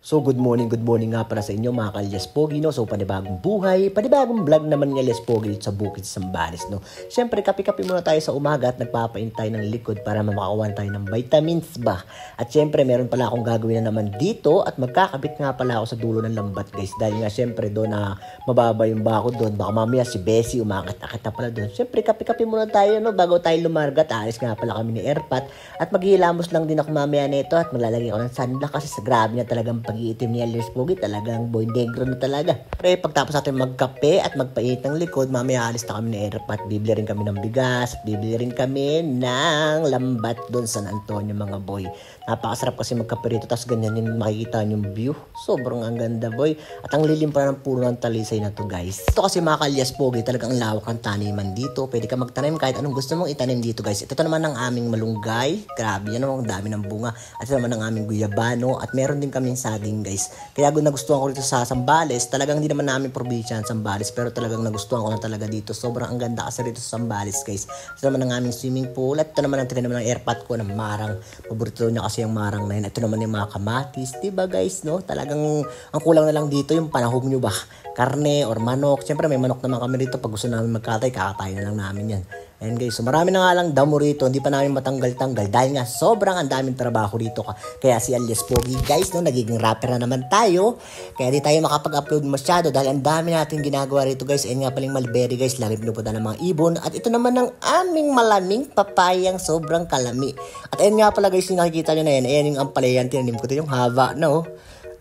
So good morning nga para sa inyo mga ka-Alias Pogi, no? So panibagong buhay, panibagong vlog naman ng Alias Pogi sa Bukid Sambales, no? Siyempre kape-kape muna tayo sa umaga at nagpapain tayo ng likod para makakuha tayo ng vitamins ba. At siyempre meron pala akong gagawin na naman dito at magkakabit nga pala ako sa dulo ng lambat guys. Dahil nga siyempre doon na mababa yung bakod doon, baka mamaya si Bessie umakit-akit na pala doon. Siyempre kape-kape muna tayo, no? Bago tayo lumargat, aalis nga pala kami ni Airpat at maghihilamos lang din ako mamaya nito at maglalagay ako ng sunblock kasi sa grabe na talagang pag-iitim ni Alias Pogi, talagang boy negro na talaga. Pero pagtapos natin magkape at magpait ng likod, mamaya alis na kami ni Airpat. Bibili rin kami ng bigas at bibili rin kami ng lambat doon sa San Antonio mga boy. Napakasarap kasi magkape rito, tapos ganyan yung makikita yung view. Sobrang ang ganda boy. At ang lilim pa ng puno ng talisay na to guys. Ito kasi mga ka-Alias Pogi, talagang lawak ang taniman dito. Pwede ka magtanim kahit anong gusto mong itanim dito guys. Ito naman ang aming malunggay. Grabe yan, ang dami ng bunga. At ito naman ang aming guyabano. At meron din kaming saging guys. Kaya nagustuhan ko rito sa Sambales. Talagang hindi naman namin probinsya ang Sambales, pero talagang nagustuhan ko na talaga dito. Sobrang ang ganda kasi rito sa Sambales guys. Ito naman ang aming swimming pool. At ito naman ang tinaman ng Airpat ko na marang. Paborito niya kasi yung marang na yun. Ito naman yung mga kamatis. Diba guys, no? Talagang ang kulang na lang dito yung panahog nyo ba? Karne or manok. Siyempre may manok naman kami rito. Pag gusto namin magkatay, kakatay na lang namin yan. Ayan guys, so marami na nga lang damo rito, hindi pa namin matanggal-tanggal dahil nga sobrang ang daming trabaho rito. Kaya si Alias Pogi guys, no, nagiging rapper na naman tayo. Kaya di tayo makapag-upload masyado dahil ang dami natin ginagawa rito guys. Ayan nga paling mulberry guys, lagi pinupunta ng mga ibon. At ito naman ang aming malaming papayang sobrang kalami. At ayan nga pala guys, yung nakikita nyo na yan, ayan yung ampalayan, tinanim ko ito yung haba, no?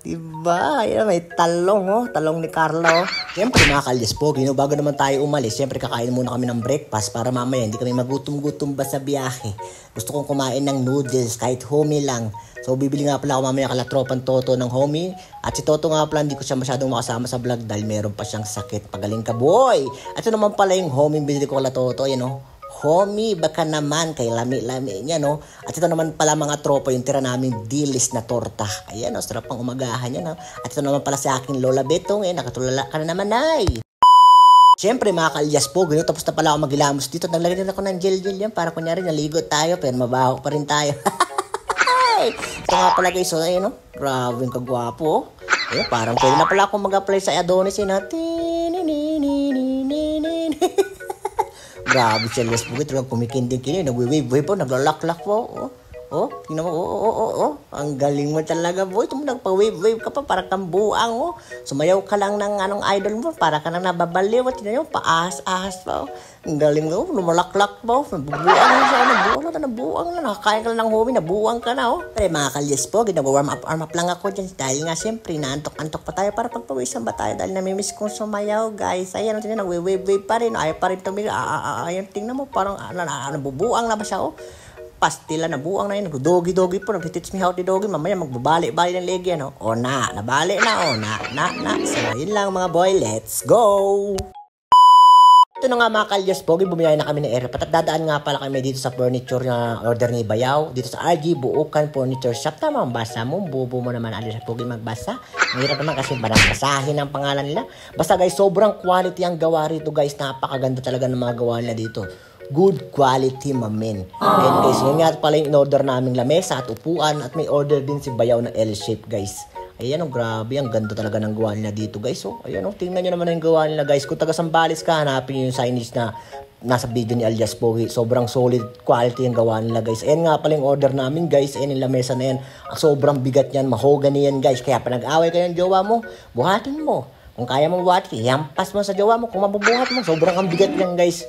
Diba? Ayan, may talong, oh. Talong ni Carlo. Siyempre, mga ka-Alias Pogi, no? Bago naman tayo umalis, siyempre kakain muna kami ng breakfast para mamaya hindi kami magutom-gutom ba sa biyahe. Gusto kong kumain ng noodles, kahit homie lang. So, bibili nga pala ako mamaya kalatropan Toto ng homie. At si Toto nga pala, hindi ko siya masyadong makasama sa vlog dahil meron pa siyang sakit. Pagaling ka, boy! At ito naman pala yung homie binili ko kala Toto, yan, oh. Homie, baka naman kay lami-lami niya, no? At ito naman pala mga tropa, yung tira namin dilis na torta. Ayan, no? Sarap pang umagahan yan, no? At ito naman pala sa aking Lola Betong, nakatulala ka na naman, ay! Siyempre, mga ka-Alias Pogi, no? Tapos na pala ako maghilamos dito. Naglagay din ako ng gel-gel yan para kunyari naligo tayo, pero mabaho pa rin tayo. Ito nga pala guys, so, ayun, no? Grabe yung kagwapo, oh. Ayun, parang pwede na pala ako mag-apply sa Adonis, yun, ha? Grabe siya, Alias Pogi, talagang kumikinding-kinding, nagwe-wave-wave po, naglalak-lak po, tingnan mo, ang galing mo talaga, boy, nagpa-wave-wave ka pa, para kang buang, sumayaw ka lang ng anong idol mo, para ka nang nababaliw, at tingnan mo, paas-ahas pa, ang galing mo, lumalak-lak pa, nabuang na, nakakain ka lang ng homie, nabuang ka na, Pero mga ka-Alias Pogi, nag-warm up lang ako dyan, dahil nga, siyempre, naantok-antok pa tayo, para pagpawisan ba tayo, dahil namimiss kong sumayaw, guys, ayan, tingnan, nagwe-wave-wave pa rin, ayaw pa rin tumigil, ayan, tingnan mo, parang, nabubuang na ba siya, pastila na buang na yun, nag-doggy-doggy po, nag-teach me how to doggy, mamaya magbabali-bali ng leg yan, nabali na, so yun lang mga boy, let's go! Ito na nga mga ka-Alias Pogi, bumiyay na kami ng Airpat at dadaan nga pala kami dito sa furniture na order ni Bayaw, dito sa RG Buukan Furniture Shop. Tama ang basa mo, bubo mo naman Alias Pogi magbasa. Mahirap naman kasi parang basahin ang pangalan nila. Basta guys, sobrang quality ang gawa rito guys, napakaganda talaga ng mga gawa nila dito. Good quality, mamen. And guys, yun nga pala yung in-order naming lamesa at upuan at may order din si Bayaw na L-shape guys. Ayan, grabe, ang ganda talaga ng gawa nila dito guys. Ayan, tingnan nyo naman yung gawa nila guys. Kung taga Sambales ka, hanapin nyo yung signage na nasa video ni Alias Pogi. Sobrang solid quality yung gawa nila guys. Ayan nga pala yung order namin guys. Ayan yung lamesa na yan. Sobrang bigat yan, mahogany yan guys. Kaya pa nag-away kayo ng jowa mo, buhatin mo. Kung kaya mo buhat, ihampas mo sa jowa mo. Kung mabubuhat mo, sobrang ang bigat yan guys.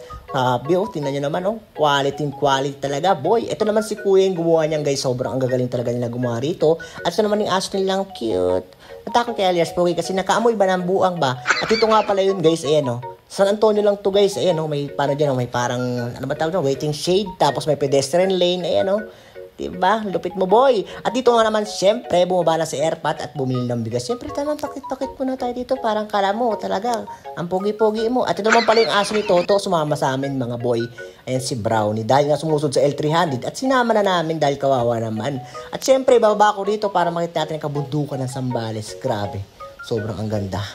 Tingnan nyo naman, quality talaga, boy. Ito naman si Kuya yung gumawa niyan guys. Sobrang ang gagaling talaga nila gumawa rito. At ito naman yung aso nilang cute. Natakot kay Alias Pogi kasi nakaamoy ba ng buang ba? At ito nga pala yun guys, ayan San Antonio lang to guys, ayan may parang dyan, may parang, ano ba tawag dyan, waiting shade. Tapos may pedestrian lane, ayan Diba? Lupit mo, boy. At dito nga naman, syempre, bumaba na si Airpat at bumili ng bigas. Syempre, tanong, takit-takit muna tayo dito. Parang kala mo, talaga, ang pogi-pogi mo. At ito naman pala yung aso ni Toto, sumama sa amin, mga boy. Ayan si Brownie. Dahil nga sumusod sa L300. At sinama na namin dahil kawawa naman. At syempre, bababa ko dito para makita natin ang kabundukan ng Sambales. Grabe. Sobrang ang ganda.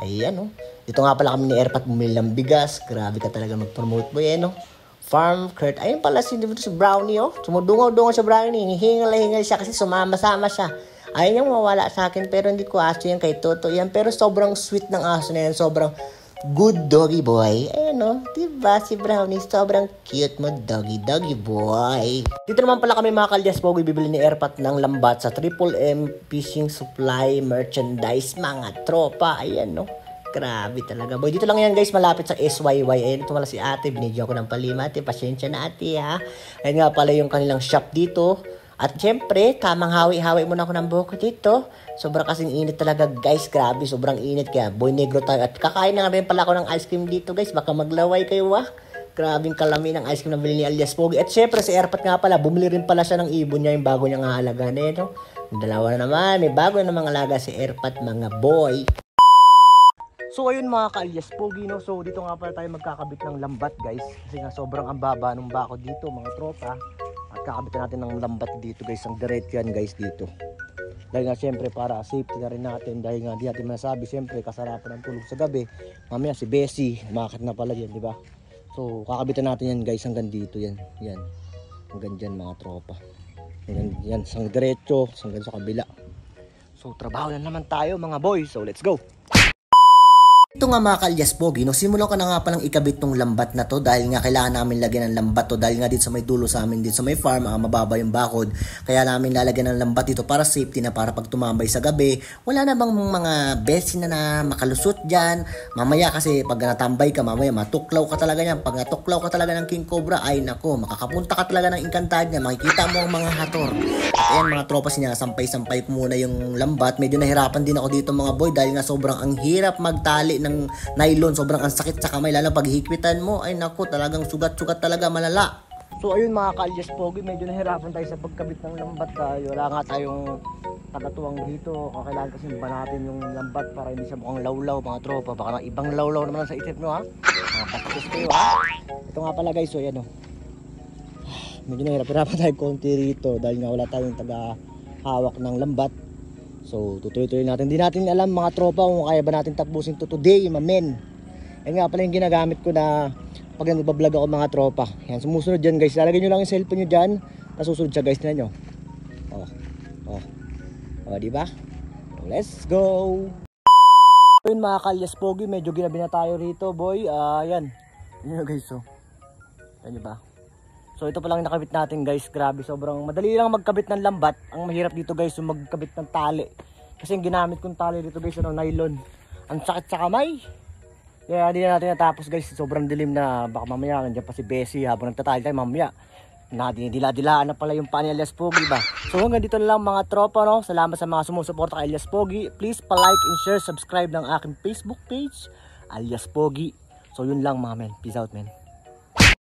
Ayan, Dito nga pala kami ni Airpat bumili ng bigas. Grabe ka talaga mag-promote, boy, Farm Kurt. Ayun pala si Brownie, Sumudungaw-dungaw si Brownie. Hingal siya kasi sumama-sama siya. Ayaw niyang mawala sa akin pero hindi ko aso yan kay Toto yan. Pero sobrang sweet ng aso na yan. Sobrang good doggy boy. Ayan o, diba si Brownie? Sobrang cute mo doggy boy. Dito naman pala kami mga kalyas pogi, bibili ni Airpat ng lambat sa Triple M Fishing Supply Merchandise mga tropa. Ayan no. Grabe talaga boy. Dito lang yan guys, malapit sa SYY. Ayan, ito pala si ate. Binigyan ko ng palima ate. Pasensya na ate ha. Ayan nga pala yung kanilang shop dito. At syempre, tamang hawi-hawi muna ako ng buhok dito. Sobrang kasing init talaga guys. Grabe, sobrang init. Kaya boy negro tayo. At kakain na nga rin pala ako ng ice cream dito guys. Baka maglaway kayo ha. Grabing kalami ng ice cream na bili ni alias Pogi. At syempre si Airpat nga pala. Bumili rin pala siya ng ibon niya. Yung bago niyang halaga na yun. Yung dalawa na naman. May bago na mga alaga si Airpat mga boy. So ayun mga ka-alias Pogi no. So dito nga pala tayo magkakabit ng lambat guys. Kasi nga sobrang ang baba ng bako dito mga tropa. At kakabitan natin ng lambat dito guys. Ang diretso yan guys dito. Dahil nga siyempre para safety na rin natin. Dahil nga di natin masabi siyempre kasarapan ng tulog sa gabi. Mamaya si Bessie umakit na pala yan, di ba? So kakabitan natin yan guys hanggang dito yan. Yan. Hanggang dyan mga tropa. Yan sang diretso hanggang sa kabila. So trabaho na naman tayo mga boys. So let's go. Ito nga mga kalyas Pogi, no, simulan ko na nga palang ikabit tong lambat na to dahil nga kailangan namin lagyan ng lambat to dahil nga dito sa may dulo sa amin, dito sa may farm, mababa yung bakod. Kaya namin lalagyan ng lambat dito para safety na para pag tumambay sa gabi, wala na bang mga besi na makalusot dyan. Mamaya kasi pag natambay ka, mamaya matuklaw ka talaga yan. Pag natuklaw ka talaga ng King Cobra, ay nako, makakapunta ka talaga ng Encantadia niya, makikita mo ang mga hator. At ayan mga tropa, sinasampay-sampay ko muna yung lambat. Medyo nahirapan din ako dito mga boy dahil nga sobrang ang hirap magtali ng nylon, sobrang ang sakit sa kamay, lalo pag hihigpitan mo, ay naku, talagang sugat-sugat talaga, malala. So ayun mga kalyas Pogi, medyo nahirapan tayo sa pagkabit ng lambat tayo. Wala nga tayong tagatuwang dito, kailangan kasi banatin yung lambat para hindi siya mukhang lawlaw mga tropa. Baka ibang lawlaw naman sa isip nyo ha, mga patakos kayo ha. Ito nga pala guys, so yan o, medyo nahirapan tayo konti rito dahil nga wala tayong taga-hawak ng lambat. So tutuloy-tuloy natin. Hindi natin alam mga tropa kung kaya ba natin tapusin to today, mamen. Yan nga pala yung ginagamit ko na pag nagbablog ako mga tropa. Yan, sumusunod dyan guys. Lalagay nyo lang yung cellphone nyo dyan. Nasusunod siya guys, tingnan nyo. Diba? Let's go! Yun mga kalyas Pogi, medyo ginabi na tayo rito boy. Yan. Yan guys, so. Yan ba? So ito pa lang nakabit natin guys. Grabe, sobrang madali lang magkabit ng lambat. Ang mahirap dito guys yung magkabit ng tali. Kasi yung ginamit kong tali dito guys, nylon. Ang sakit sa kamay. Kaya hindi na natin natapos guys. Sobrang dilim na, baka mamaya nandiyan pa si Bessie habang nagtatali tayo mamaya. Dila-dilaan na pala yung pa ni alias Pogi ba. So hanggang dito na lang mga tropa no. Salamat sa mga sumusuporta kay alias Pogi. Please pa-like and share, subscribe ng aking Facebook page alias Pogi. So yun lang mga men. Peace out men.